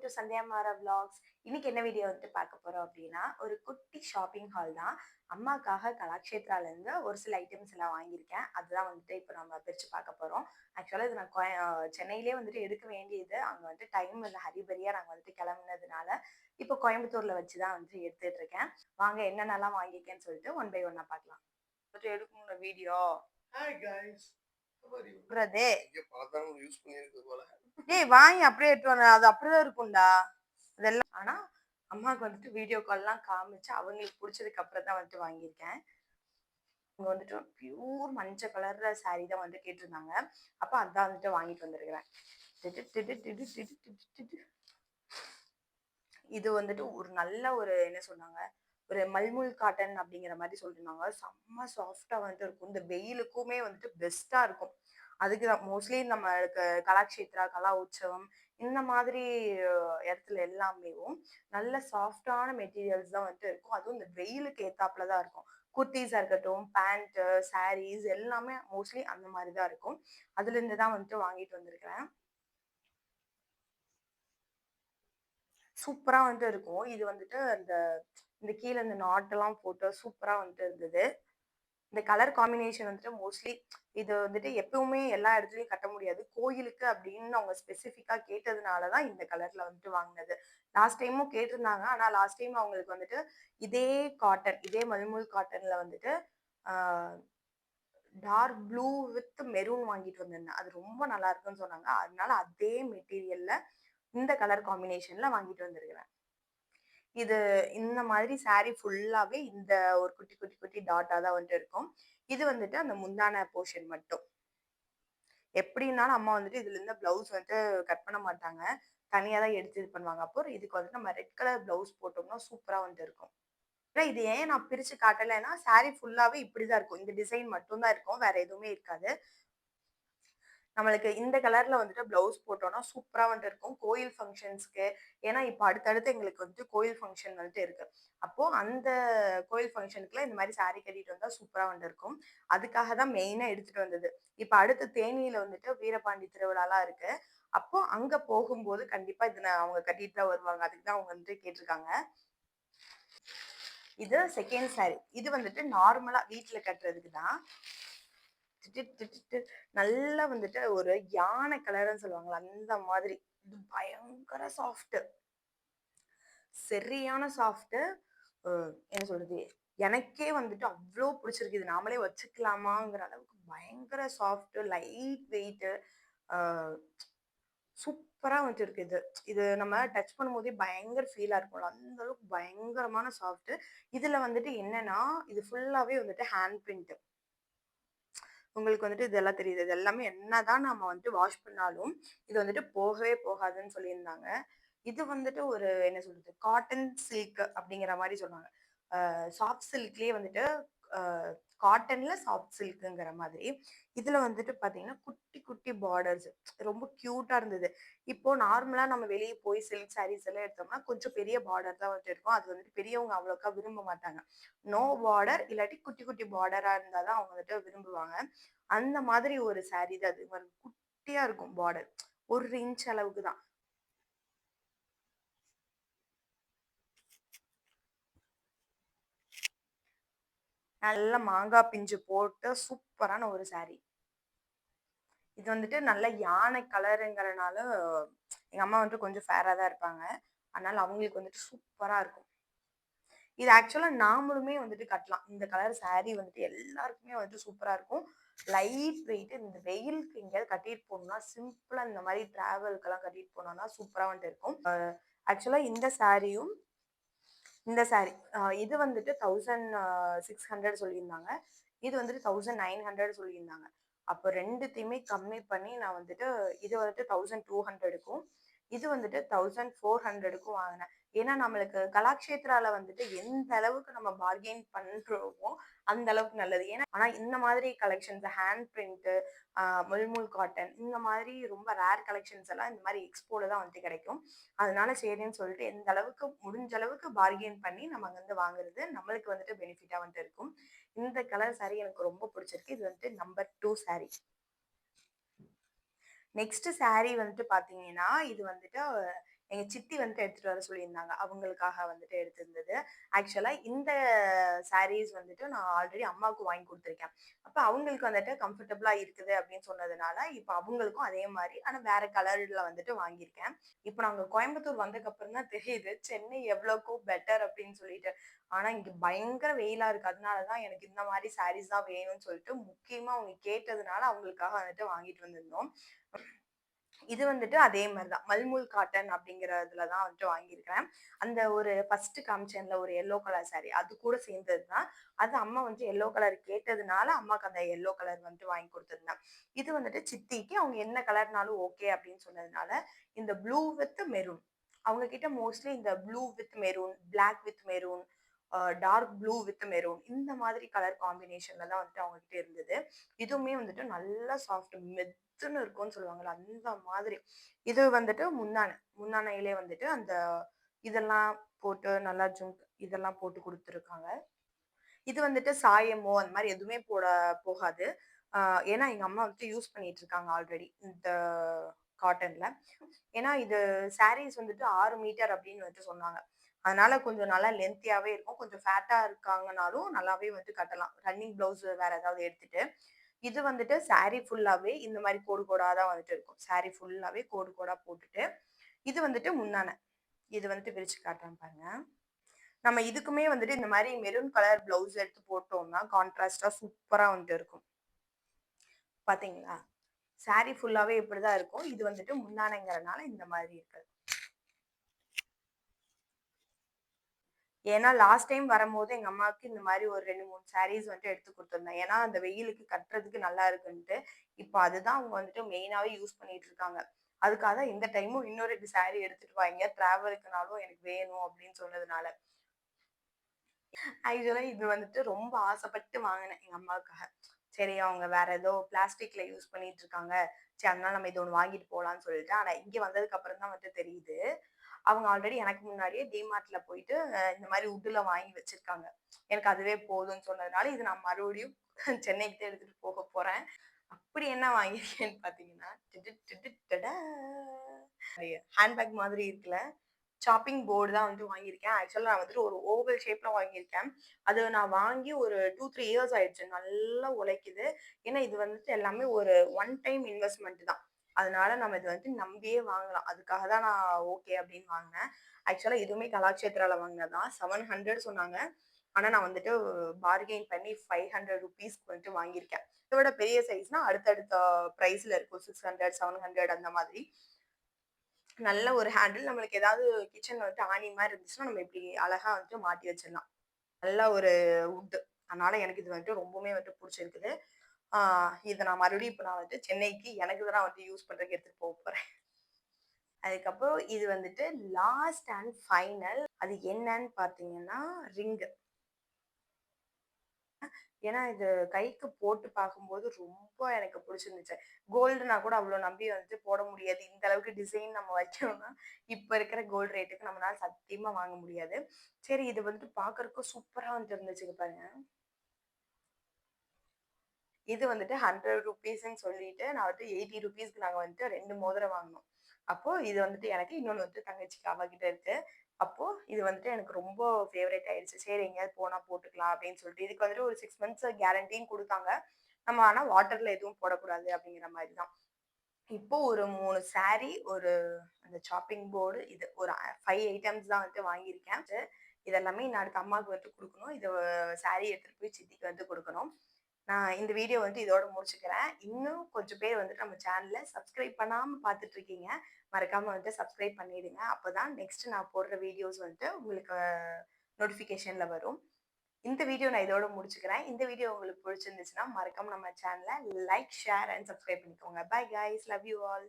To Sandhya Mara vlogs. இன்னைக்கு என்ன video வந்துட்டு பார்க்க போறோம் அப்படின்னா, ஒரு குட்டி ஷாப்பிங் ஹால் தான். அம்மாக்காக கலாக்ஷேத்ராலேருந்து ஒரு சில ஐட்டம்ஸ் எல்லாம் வாங்கியிருக்கேன். அதுதான் வந்துட்டு இப்போ நம்ம பிரிச்சு பார்க்க போறோம். ஆக்சுவலா இது நான் சென்னையிலேயே வந்துட்டு எடுக்க வேண்டியது. அங்க வந்துட்டு டைம் இல்ல, ஹரிபரியா நாங்க வந்துட்டு கிளம்புனதுனால, இப்போ கோயம்புத்தூர்ல வச்சு தான் வந்துட்டு எடுத்துட்டு இருக்கேன். வாங்க என்னென்னலாம் வாங்கியிருக்கேன்னு சொல்லிட்டு ஒன் பை ஒன்னா பார்க்கலாம். வந்துட்டு எடுக்கணும் வீடியோ. Hi guys. ப்ரதே. இங்க பலதரம் யூஸ் பண்ணிருக்கு போல. ஏய் வாங்கி அப்படியே எடுத்து வந்த அது அப்படிதான் இருக்கும்டா. அதெல்லாம் ஆனா அம்மாவுக்கு வந்துட்டு வீடியோ கால்லாம் காமிச்சு அவங்களுக்கு பிடிச்சதுக்கு அப்புறம் தான் வந்துட்டு வாங்கியிருக்கேன். அவங்க வந்துட்டு பியூர் மஞ்சள் கலர்ல சாரி தான் வந்து கேட்டிருந்தாங்க. அப்ப அதான் வந்துட்டு வாங்கிட்டு வந்திருக்கிறேன். டிடு டிடு டிடு டிடு டிடு டிடு. இது வந்துட்டு ஒரு நல்ல ஒரு என்ன சொன்னாங்க, ஒரு மல்முல் காட்டன் அப்படிங்கிற மாதிரி சொல்லியிருந்தாங்க. செம்ம சாஃப்டா வந்துட்டு இருக்கும். இந்த வெயிலுக்குமே வந்துட்டு பெஸ்ட்டா இருக்கும். அதுக்கு தான் மோஸ்ட்லி நம்மளுக்கு கலாக்ஷேத்ரா, கலா உற்சவம் இந்த மாதிரி இடத்துல எல்லாமேவும் நல்ல சாஃப்டான மெட்டீரியல்ஸ் தான் வந்துட்டு இருக்கும். அதுவும் இந்த வெயிலுக்கு ஏத்தாப்புல தான் இருக்கும். குர்தீஸா இருக்கட்டும், பேண்ட், சாரீஸ் எல்லாமே மோஸ்ட்லி அந்த மாதிரி தான் இருக்கும். அதுல இருந்து தான் வந்துட்டு வாங்கிட்டு வந்திருக்கிறேன். சூப்பரா வந்துட்டு இருக்கும். இது வந்துட்டு அந்த இந்த கீழ இந்த நாட்டெல்லாம் போட்டு சூப்பரா வந்துட்டு இருந்தது. இந்த கலர் காம்பினேஷன் வந்துட்டு மோஸ்ட்லி இது வந்துட்டு எப்பவுமே எல்லா இடத்துலயும் கட்ட முடியாது. கோயிலுக்கு அப்படின்னு அவங்க ஸ்பெசிஃபிக்கா கேட்டதுனால தான் இந்த கலர்ல வந்துட்டு வாங்குனது. லாஸ்ட் டைமும் கேட்டிருந்தாங்க. ஆனா லாஸ்ட் டைம் அவங்களுக்கு வந்துட்டு இதே காட்டன், இதே மல்முல் காட்டன்ல வந்துட்டு ஆ டார்க் ப்ளூ வித் மெரூன் வாங்கிட்டு வந்திருந்தேன். அது ரொம்ப நல்லா இருக்குன்னு சொன்னாங்க. அதனால அதே மெட்டீரியல்ல இந்த கலர் காம்பினேஷன்ல வாங்கிட்டு வந்திருக்கிறேன். இது இந்த மாதிரி சாரி ஃபுல்லாவே இந்த ஒரு குட்டி, குட்டி, குட்டி டாட்டா தான் வந்துட்டு இருக்கும். இது வந்துட்டு அந்த முந்தான போர்ஷன் மட்டும். எப்படின்னாலும் அம்மா வந்துட்டு இதுலருந்து பிளவுஸ் வந்துட்டு கட் பண்ண மாட்டாங்க. தனியா தான் எடுத்து இது பண்ணுவாங்க. அப்போ இதுக்கு வந்துட்டு நம்ம ரெட் கலர் பிளவுஸ் போட்டோம்னா சூப்பரா வந்துட்டு இருக்கும். ஆனா இது ஏன் நான் பிரிச்சு காட்டலைன்னா, சாரி ஃபுல்லாவே இப்படிதான் இருக்கும். இந்த டிசைன் மட்டும் தான் இருக்கும். வேற எதுவுமே இருக்காது. நம்மளுக்கு இந்த கலர்ல வந்துட்டு பிளவுஸ் போட்டோம்னா சூப்பரா வந்துட்டு இருக்கும். கோயில் ஃபங்ஷன்ஸ்க்கு ஏன்னா இப்ப அடுத்தடுத்து எங்களுக்கு வந்துட்டு கோயில் ஃபங்ஷன் வந்துட்டு இருக்கு. அப்போ அந்த கோயில் ஃபங்ஷனுக்குலாம் இந்த மாரி சாரி கட்டிட்டு வந்தா சூப்பரா வந்துட்டு இருக்கும். அதுக்காக தான் மெயினா எடுத்துட்டு வந்தது. இப்ப அடுத்து தேனியில வந்துட்டு வீரபாண்டி திருவிழாலாம் இருக்கு. அப்போ அங்க போகும்போது கண்டிப்பா இது அவங்க கட்டிட்டு தான் வருவாங்க. அதுக்கு தான் அவங்க வந்துட்டு கேட்டிருக்காங்க. இது செகண்ட் சாரி. இது வந்துட்டு நார்மலா வீட்ல கட்டுறதுக்கு தான். நல்லா வந்துட்டு ஒரு யானை கலர்ன்னு சொல்லுவாங்கல்ல, அந்த மாதிரி. இது பயங்கர சாஃப்ட். சரியான சாஃப்ட். என்ன சொல்றது? எனக்கே வந்துட்டு அவ்ளோ பிடிச்சிருக்கு. இது நாமளே வச்சுக்கலாமாங்கிற அளவுக்கு பயங்கர சாஃப்ட், லைட் வெயிட். அ சூப்பரா வந்துட்டு இருக்கு இது. இது நம்ம டச் பண்ணும்போதே பயங்கர ஃபீலா இருக்கும்ல. அந்த அளவுக்கு பயங்கரமான சாஃப்ட். இதுல வந்துட்டு என்னன்னா, இது ஃபுல்லாவே வந்துட்டு ஹேண்ட் பிரிண்ட். உங்களுக்கு வந்துட்டு இதெல்லாம் தெரியுது. இது எல்லாமே என்னதான் நம்ம வந்துட்டு வாஷ் பண்ணாலும், இது வந்துட்டு போகவே போகாதுன்னு சொல்லியிருந்தாங்க. இது வந்துட்டு ஒரு என்ன சொல்றது? காட்டன் சில்க் அப்படிங்கிற மாரி சொன்னாங்க. சாஃப்ட் சில்க்லயே வந்துட்டு அ காட்டன்ல சாஃப்ட் சில்க்ங்கிற மாதிரி. இதுல வந்துட்டு பார்த்தீங்கன்னா, குட்டி குட்டி பார்டர்ஸ் ரொம்ப கியூட்டா இருந்தது. இப்போ நார்மலா நம்ம வெளிய போய் சில்க் சாரீஸ் எல்லாம் எடுத்தோம்னா, கொஞ்சம் பெரிய பார்டர் தான் வந்துட்டு இருக்கும். அது வந்துட்டு பெரியவங்க அவ்வளோக்கா விரும்ப மாட்டாங்க. நோ பார்டர் இல்லாட்டி குட்டி குட்டி பார்டரா இருந்தா தான் அவங்க வந்துட்டு விரும்புவாங்க. அந்த மாதிரி ஒரு சாரி தான் அது. குட்டியா இருக்கும் பார்டர். 1 இன்ச் அளவுக்கு தான். நல்ல மாங்கா பிஞ்சு போட்டு சூப்பரான ஒரு சாரி. இது வந்துட்டு நல்ல யானை கலருங்கிறனால எங்க அம்மா வந்துட்டு கொஞ்சம் ஃபேரா தான் இருப்பாங்க. அதனால அவங்களுக்கு வந்துட்டு சூப்பரா இருக்கும். இது ஆக்சுவலா நாமளுமே வந்துட்டு கட்டலாம். இந்த கலர் சாரி வந்துட்டு எல்லாருக்குமே வந்துட்டு சூப்பரா இருக்கும். Light weight. இந்த வெயிலுக்கு எங்கேயாவது கட்டிட்டு போகணும்னா, சிம்பிளா இந்த மாரி டிராவல்க்கெல்லாம் கட்டிட்டு போனோம்னா சூப்பரா வந்துட்டு இருக்கும். ஆக்சுவலா இந்த சாரியும் இந்த சாரி இது வந்துட்டு 1600 சொல்லியிருந்தாங்க. இது வந்துட்டு 1900 சொல்லியிருந்தாங்க. அப்போ 2த்தையுமே கம்மி பண்ணி நான் வந்துட்டு இது வந்துட்டு 1200க்கும் இது வந்துட்டு 1400க்கும் வாங்கினேன். ஏன்னா நம்மளுக்கு கலாக்ஷேத்ரால வந்துட்டு எந்த அளவுக்கு நம்ம பார்கெயின் பண்றோமோ அந்த அளவுக்கு நல்லது. ஏன்னா ஆனா இந்த மாதிரி collections hand print, mulmul cotton இந்த மாதிரி ரொம்ப ரேர் கலெக்ஷன்ஸ் எல்லாம் இந்த மாதிரி எக்ஸ்போல தான் வந்துட்டு கிடைக்கும். அதனால சரின்னு சொல்லிட்டு எந்த அளவுக்கு முடிஞ்ச அளவுக்கு பார்கெயின் பண்ணி நம்ம அங்க இருந்து வாங்குறது நம்மளுக்கு வந்துட்டு பெனிஃபிட்டா வந்துட்டு இருக்கும். இந்த கலர் சாரி எனக்கு ரொம்ப பிடிச்சிருக்கு. இது வந்துட்டு நம்பர் 2 சாரி. நெக்ஸ்ட் சாரி வந்துட்டு பாத்தீங்கன்னா, இது வந்துட்டு எங்க சித்தி வந்துட்டு எடுத்துட்டு வர சொல்லியிருந்தாங்க. அவங்களுக்காக வந்துட்டு எடுத்திருந்தது. ஆக்சுவலா இந்த சாரீஸ் வந்துட்டு நான் ஆல்ரெடி அம்மாவுக்கு வாங்கி குடுத்துருக்கேன். அப்ப அவங்களுக்கு வந்துட்டு கம்ஃபர்டபுளா இருக்குது அப்படின்னு சொன்னதுனால, இப்ப அவங்களுக்கும் அதே மாரி ஆனா வேற கலர்ல வந்துட்டு வாங்கியிருக்கேன். இப்ப நாங்க கோயம்புத்தூர் வந்ததுக்கப்புறம் தான் தெரியுது, சென்னை எவ்வளோக்கோ பெட்டர் அப்படின்னு சொல்லிட்டு. ஆனா இங்க பயங்கர வெயிலா இருக்கு. அதனால தான் எனக்கு இந்த மாரி சாரீஸ் தான் வேணும்னு சொல்லிட்டு, முக்கியமா அவங்க கேட்டதுனால அவங்களுக்காக வந்துட்டு வாங்கிட்டு வந்திருந்தோம். இது வந்துட்டு அதே மாரி தான். மல்முல் காட்டன் அப்படிங்கிறதுல தான் வந்துட்டு வாங்கியிருக்கிறேன். அந்த ஒரு ஃபர்ஸ்ட்டு காமிச்சேன்ல ஒரு எல்லோ கலர் சாரி, அது கூட சேர்ந்தது தான். அது அம்மா வந்துட்டு எல்லோ கலர் கேட்டதுனால, அம்மாக்கு அந்த எல்லோ கலர் வந்துட்டு வாங்கி குடுத்துருந்தேன். இது வந்துட்டு சித்திக்கு அவங்க என்ன கலர்னாலும் ஓகே அப்படின்னு சொன்னதுனால, இந்த ப்ளூ வித் மெரூன். அவங்க கிட்ட மோஸ்ட்லி இந்த blue with maroon, black with maroon, dark blue with maroon இந்த மாதிரி கலர் காம்பினேஷன்ல தான் வந்துட்டு அவங்க கிட்ட இருந்தது. இதுவுமே வந்துட்டு நல்லா சாஃப்ட் மெத்துன்னு இருக்கும்னு சொல்லுவாங்கல்ல, அந்த மாதிரி. இது வந்துட்டு முந்தானையிலே வந்துட்டு அந்த இதெல்லாம் போட்டு நல்லா இதெல்லாம் போட்டு குடுத்துருக்காங்க. இது வந்துட்டு சாயமோ அந்த மாரி எதுவுமே போகாது. அ ஏன்னா எங்க அம்மா வந்துட்டு யூஸ் பண்ணிட்டு இருக்காங்க ஆல்ரெடி இந்த காட்டன்ல. ஏன்னா இது சாரீஸ் வந்துட்டு 6 மீட்டர் அப்படின்னு வந்துட்டு சொன்னாங்க. அதனால கொஞ்சம் நல்லா லென்த்தியாவே இருக்கும். கொஞ்சம் ஃபேட்டா இருக்காங்கனாலும் நல்லாவே வந்து கட்டலாம். ரன்னிங் ப்ளவுஸ் வேற ஏதாவது எடுத்துட்டு. இது வந்துட்டு சாரி ஃபுல்லாவே இந்த மாரி கோடு கோடா தான் வந்துட்டு இருக்கும். சாரி ஃபுல்லாவே கோடு கோடா போட்டுட்டு, இது வந்துட்டு முந்தான. இது வந்துட்டு விரிச்சு காட்டுறேன் பாருங்க. நம்ம இதுக்குமே வந்துட்டு இந்த மாரி மெரூன் கலர் ப்ளவுஸ் எடுத்து போட்டோம்னா, கான்ட்ராஸ்ட்டா சூப்பரா வந்துட்டு இருக்கும். பாத்தீங்களா? சாரி ஃபுல்லாவே இப்படிதான் இருக்கும். இது வந்துட்டு முந்தானைங்கிறனால இந்த மாதிரி இருக்கு. ஏன்னா லாஸ்ட் டைம் வரும்போது எங்க அம்மாவுக்கு இந்த மாரி ஒரு 2, 3 சாரீஸ் வந்துட்டு எடுத்து குடுத்துருந்தேன். ஏன்னா அந்த வெயிலுக்கு கட்டுறதுக்கு நல்லா இருக்குன்ட்டு. இப்ப அதுதான் அவங்க வந்துட்டு மெயினாவே யூஸ் பண்ணிட்டு இருக்காங்க. அதுக்காக தான் இந்த டைமும் இன்னும் 2 சாரி எடுத்துட்டு வா, எங்கேயாவது டிராவலுக்குனாலும் எனக்கு வேணும் அப்படின்னு சொன்னதுனால. ஆக்சுவலா இது வந்துட்டு ரொம்ப ஆசைப்பட்டு வாங்குனேன் எங்க அம்மாவுக்காக. சரி அவங்க வேற ஏதோ பிளாஸ்டிக்ல யூஸ் பண்ணிட்டு இருக்காங்க. சரி அதனால நம்ம இது ஒண்ணு வாங்கிட்டு போலான்னு சொல்லிட்டு. ஆனா இங்க வந்ததுக்கு அப்புறம் தான் வந்துட்டு தெரியுது. அவங்க ஆல்ரெடி எனக்கு முன்னாடியே டிமார்ட்ல போயிட்டு இந்த மாரி வுட்ல வாங்கி வச்சிருக்காங்க. எனக்கு அதுவே போதும்ன்னு சொன்னதுனால, இது நான் மறுபடியும் சென்னைக்கு தான் எடுத்துட்டு போக போறேன். அப்படி என்ன வாங்கியிருக்கேன்னு பார்த்தீங்கன்னா, டிடிடிடிடடா! ஹேண்ட்பேக் மாதிரி இருக்குல்ல. சாப்பிங் போர்டு தான் வந்து வாங்கியிருக்கேன். ஆக்சுவலா நான் வந்துட்டு ஒரு ஓவல் ஷேப்ல வாங்கியிருக்கேன். அது நான் வாங்கி ஒரு 2, 3 இயர்ஸ் ஆயிடுச்சு. நல்லா உழைக்குது. ஏன்னா இது வந்துட்டு எல்லாமே ஒரு ஒன் டைம் இன்வெஸ்ட்மென்ட் தான். அதனால நம்ம இது வந்துட்டு நம்பியே வாங்கலாம். அதுக்காக தான் நான் ஓகே அப்படின்னு வாங்குனேன். ஆக்சுவலா இதுவுமே கலாக்ஷேத்ரால வாங்குனது தான். 700 சொன்னாங்க. ஆனா நான் வந்துட்டு பார்கெயின் பண்ணி ₹500க்கு வந்துட்டு வாங்கியிருக்கேன். இத விட பெரிய சைஸ்னா அடுத்தடுத்த பிரைஸ்ல இருக்கும். 600, 700 அந்த மாதிரி. நல்ல ஒரு ஹேண்டில். நம்மளுக்கு ஏதாவது கிச்சன்ல வந்துட்டு ஆணி மாரி இருந்துச்சுன்னா, நம்ம இப்டி அழகா வந்துட்டு மாட்டி வச்சிடலாம். நல்ல ஒரு வுட். அதனால எனக்கு இது வந்துட்டு ரொம்பவுமே வந்துட்டு புடிச்சிருக்குது. ஆ இத நான் மறுபடியும் இப்ப நான் வந்துட்டு சென்னைக்கு எனக்கு தான் நான் வந்து யூஸ் பண்றதுக்கு எடுத்துட்டு போறேன். அதுக்கப்புறம் இது வந்துட்டு லாஸ்ட் அண்ட் ஃபைனல். அது என்னன்னு பார்த்தீங்கன்னா, ரிங். ஏன்னா, இது கைக்கு போட்டு பார்க்கும்போது ரொம்ப எனக்கு புடிச்சிருந்துச்சு. கோல்டுனா கூட அவ்ளோ நம்பி வந்துட்டு போட முடியாது. இந்த அளவுக்கு டிசைன் நம்ம வைக்கணும்னா, இப்ப இருக்கிற கோல்டு ரேட்டுக்கு நம்மளால சத்தியமா வாங்க முடியாது. சரி இது வந்துட்டு பார்க்கறதுக்கு சூப்பரா வந்துட்டு இருந்துச்சுங்க பாருங்க. இது வந்துட்டு ₹100ன்னு சொல்லிட்டு, நான் வந்து ₹80க்கு நாங்க வந்துட்டு 2 மோதிரம் வாங்குனோம். அப்போ இது வந்துட்டு எனக்கு, இன்னொன்னு வந்து தங்கச்சிக்கு அவ கிட்ட இருக்கு. அப்போ இது வந்துட்டு எனக்கு ரொம்ப ஃபேவரைட் ஆயிடுச்சு. சரி எங்கேயாவது போனா போட்டுக்கலாம் அப்படின்னு சொல்லிட்டு. இதுக்கு வந்துட்டு ஒரு 6 மந்த்ஸ் கேரண்டியும் குடுத்தாங்க. நம்ம ஆனா வாட்டர்ல எதுவும் போடக்கூடாது அப்படிங்கிற மாரி தான். இப்போ ஒரு 3 சாரி, ஒரு அந்த சாப்பிங் போர்டு, இது ஒரு 5 ஐட்டம்ஸ் தான் வந்துட்டு வாங்கியிருக்கேன். இதெல்லாமே நான் அடுத்து அம்மாவுக்கு வந்துட்டு குடுக்கணும். இது சாரி எடுத்துட்டு போய் சித்திக்கு வந்து குடுக்கணும். நான் இந்த வீடியோ வந்துட்டு இதோட முடிச்சுக்கிறேன். இன்னும் கொஞ்சம் பேர் வந்துட்டு நம்ம சேனல சப்ஸ்கிரைப் பண்ணாம பார்த்துட்டு இருக்கீங்க. மறக்காம வந்துட்டு சப்ஸ்கிரைப் பண்ணிடுங்க. அப்பதான் நெக்ஸ்ட் நான் போடுற வீடியோஸ் வந்துட்டு உங்களுக்கு நோட்டிஃபிகேஷன்ல வரும். இந்த வீடியோ நான் இதோட முடிச்சுக்கிறேன். இந்த வீடியோ உங்களுக்கு பிடிச்சிருந்துச்சுன்னா, மறக்காம நம்ம சேனல லைக், ஷேர் அண்ட் சப்ஸ்கிரைப் பண்ணிக்கோங்க. Bye guys. Love you all.